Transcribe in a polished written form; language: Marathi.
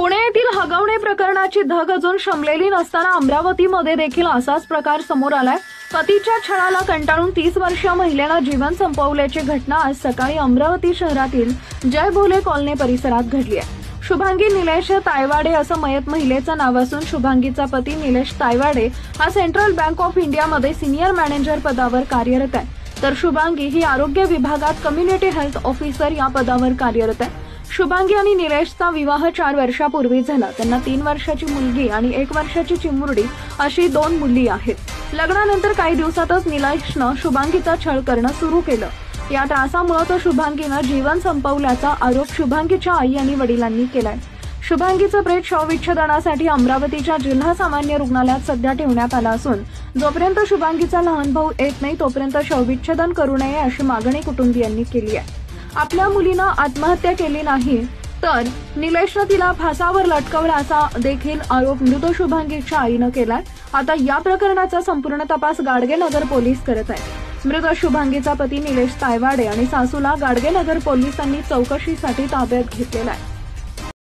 पुणे येथील हगवणे प्रकरणाची धग अजून शमलेली नसताना अमरावतीमध्ये देखील असाच प्रकार समोर आलाय। पतीच्या छळाला कंटाळून 30 वर्षीय महिलेला जीवन संपवल्याची घटना आज सकाळी अमरावती शहरातील जय भोले कॉलनी परिसरात घडली आहे। शुभांगी निलेश तायवाडे असं मयत महिलेचं नाव असून शुभांगीचा पती निलेश तायवाडे हा सेंट्रल बँक ऑफ इंडियामध्ये सिनियर मॅनेजर पदावर कार्यरत आहे, तर शुभांगी ही आरोग्य विभागात कम्युनिटी हेल्थ ऑफिसर या पदावर कार्यरत आहे। शुभांगी आणि निलेशचा विवाह 4 वर्षापूर्वी झाला। त्यांना 3 वर्षाची मुलगी आणि 1 वर्षाची चिमुरडी अशी 2 मुली आहेत। लग्नानंतर काही दिवसातच निलेशनं शुभांगीचा छळ करणं सुरू केलं। या त्रासामुळे तो शुभांगीनं जीवन संपवल्याचा आरोप शुभांगीच्या आई आणि वडिलांनी केलाय। शुभांगीचं प्रेत शवविच्छेदनासाठी अमरावतीच्या जिल्हा सामान्य रुग्णालयात सध्या ठेवण्यात आलं असून जोपर्यंत शुभांगीचा लहान भाऊ येत नाही तोपर्यंत शवविच्छेदन करू नये अशी मागणी कुटुंबियांनी केली आहे। आपल्या मुलीनं आत्महत्या केली नाही तर निलेशनं तिला फासावर लटकवलं असा देखील आरोप मृत शुभांगीच्या आईनं केलाय। आता या प्रकरणाचा संपूर्ण तपास गाडगेनगर पोलीस करत आहेत। मृत शुभांगीचा पती निलेश तायवाडे आणि सासूला गाडगेनगर पोलिसांनी चौकशीसाठी ताब्यात घेतलेला आहे।